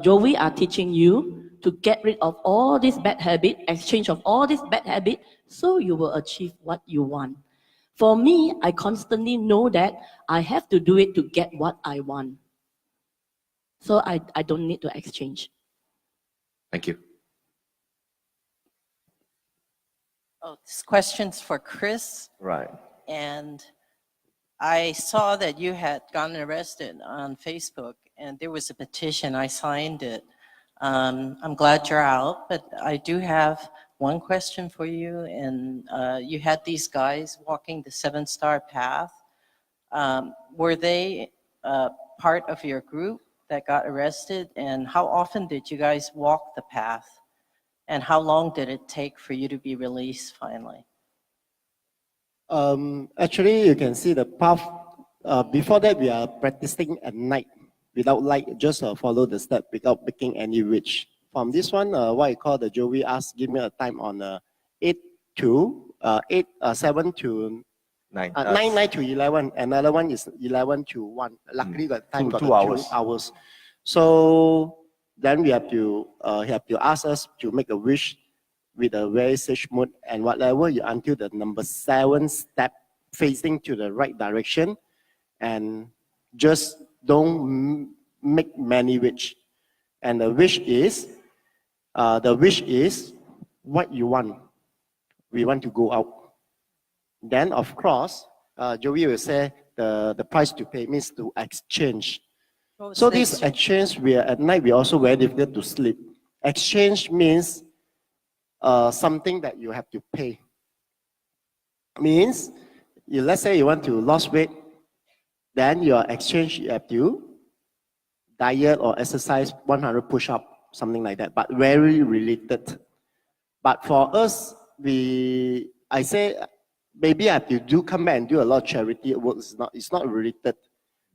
Joey are teaching you to get rid of all this bad habit, exchange of all this bad habit, so you will achieve what you want. For me, I constantly know that I have to do it to get what I want. So I don't need to exchange. Thank you. Oh, this question's for Chris. Right. And I saw that you had gotten arrested on Facebook, and there was a petition. I signed it. I'm glad you're out, but I do have one question for you. And you had these guys walking the 7-star path. Were they part of your group that got arrested? And how often did you guys walk the path? And how long did it take for you to be released finally? Actually, you can see the path. Before that, we are practicing at night without light, just follow the step without picking any reach. From this one, what I call the Joey asked, give me a time on 7 to 9 to 11. Another one is 11 to 1. Luckily, got time got 2 hours. 2 hours. So then we have to ask us to make a wish with a very sage mood and whatever you until the number 7 step facing to the right direction, and just don't make many wish. And the wish is what you want. We want to go out. Then of course, Joey will say the price to pay means to exchange. So this exchange, at night we also very difficult to sleep. Exchange means something that you have to pay. Means, let's say you want to lose weight, then your exchange you have to diet or exercise 100 push-up, something like that, but very related. But for us, I say maybe I have to come back and do a lot of charity work. It's not related.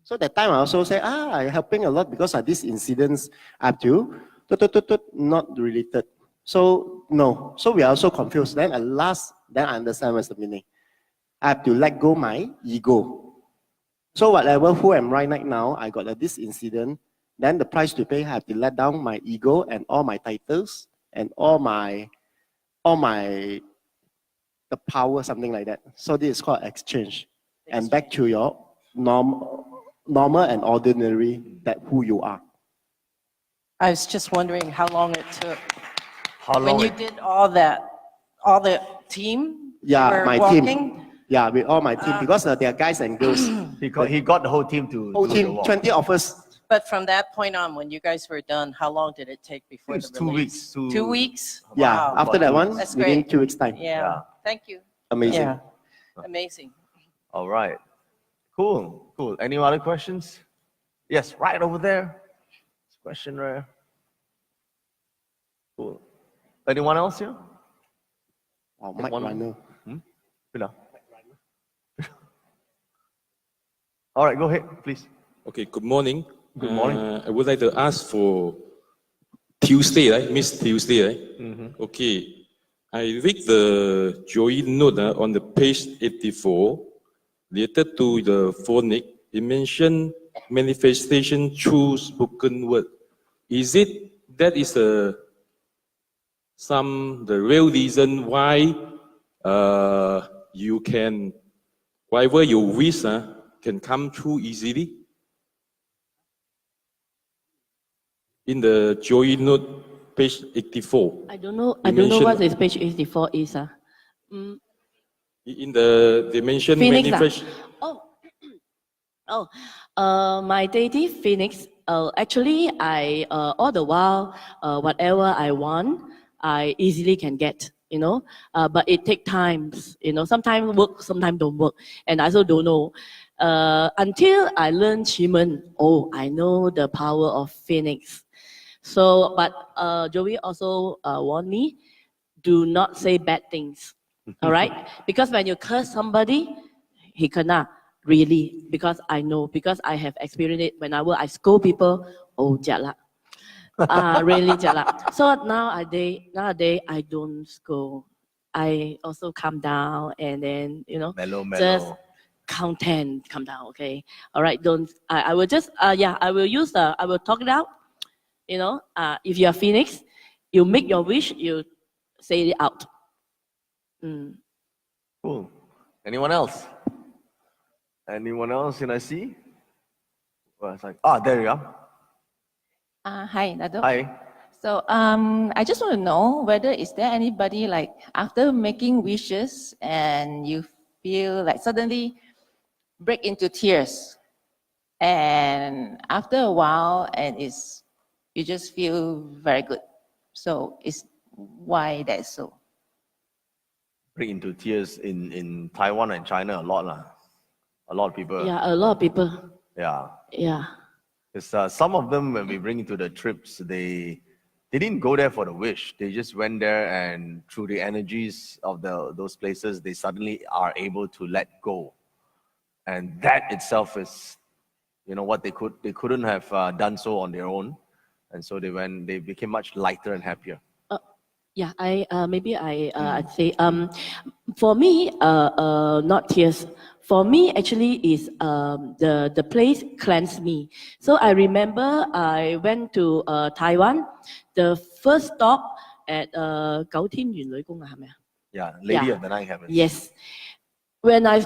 So that time I also say, I'm helping a lot because of these incidents. I have to, not related. So no. So we are also confused. Then at last, then I understand what's the meaning. I have to let go my ego. So whatever who am right now, I got this incident. Then the price to pay, I have to let down my ego and all my titles and all my the power, something like that. So this is called exchange. And back to your normal and ordinary, that who you are. I was just wondering how long it took. How long? When you did all that, all the team were my walking? team. Yeah, with all my team, because they are guys and girls. He got the whole team to Whole do the team, walk. 20 of us. But from that point on, when you guys were done, how long did it take before It was the 2 release? weeks. 2 weeks? Yeah, Wow. after that one, That's within great. 2 weeks time. Yeah. Thank you. Amazing. Yeah. Amazing. All right. Cool. Any other questions? Yes, right over there. Question right. Cool. Anyone else here? Wow, Mike One- Runner. No. All right, go ahead, please. Okay, good morning. Good morning. I would like to ask for Tuesday, right? Miss Tuesday, right? Okay. I read the Joey note on the page 84 related to the phonic. It mentioned manifestation through spoken word. Is it that is the real reason why you can, whatever you wish can come true easily? In the Joey note, page 84. I don't know mentioned- what this page 84 is. In the dimension Phoenix. manifest. My deity Phoenix. Actually, I all the while, whatever I want, I easily can get. But it takes times. Sometimes work, sometimes don't work, and I also don't know. Until I learn Qi Men, I know the power of Phoenix. So, but Joey also warned me, do not say bad things. All right? Because when you curse somebody, he cannot really, because I know, because I have experienced it. Whenever I scold people, oh, jala. Really jala. So nowadays, I don't scold. I also calm down and then, Mellow, just mellow. count 10, calm down, okay? All right, I will just, I will talk it out. If you are Phoenix, you make your wish, you say it out. Mm. Cool. Anyone else? Anyone else? Can I see? Well, it's like, there you are. Hi, Nado. Hi. So I just want to know whether is there anybody like after making wishes and you feel like suddenly break into tears, and after a while and you just feel very good. So it's why that's so. Break into tears in Taiwan and China a lot lah. A lot of people. Yeah, a lot of people. Yeah. Yeah. Because some of them, when we bring into the trips, they didn't go there for the wish. They just went there, and through the energies of those places, they suddenly are able to let go. And that itself is, what they couldn't have done so on their own. And so they became much lighter and happier. Yeah, I'd say for me, not tears. For me, actually, is the place cleansed me. So I remember I went to Taiwan. The first stop at 九天玄女宮係咪啊？ Yeah, Lady Yeah. of the Nine Heavens. Yes. When I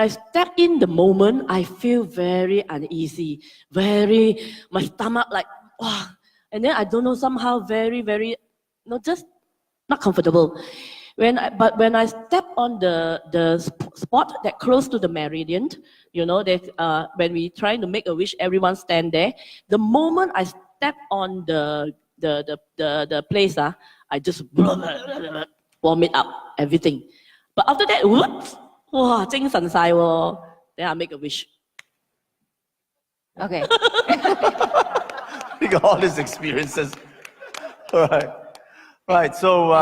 step in the moment, I feel very uneasy, my stomach like, wow. And then I don't know, somehow very, very, just not comfortable. But when I step on the spot that close to the meridian, that when we try to make a wish, everyone stand there. The moment I step on the place, I just vomit out everything. But after that, wow, 精神晒喎. Then I make a wish. Okay. We got all these experiences. All right. Right. So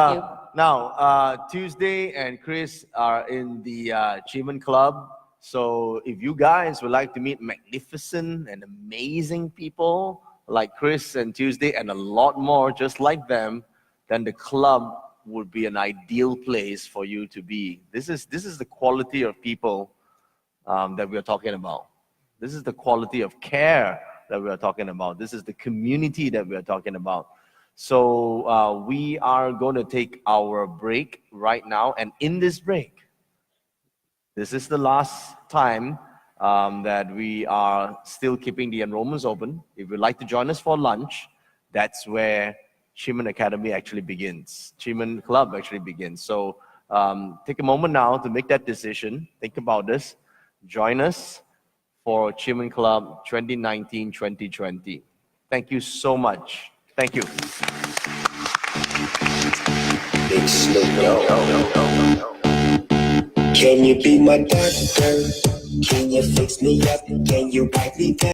now, Tuesday and Chris are in the Achievement Club. So if you guys would like to meet magnificent and amazing people like Chris and Tuesday and a lot more just like them, then the club would be an ideal place for you to be. This is the quality of people that we are talking about. This is the quality of care that we are talking about. This is the community that we are talking about. So we are going to take our break right now. And in this break, this is the last time that we are still keeping the enrollments open. If you'd like to join us for lunch, that's where Achievement Academy actually begins. Achievement Club actually begins. So take a moment now to make that decision. Think about this. Join us for Achievement Club 2019-2020. Thank you so much. Thank you. Big Snoop Dogg. Can you be my doctor? Can you fix me up? Can you write me down?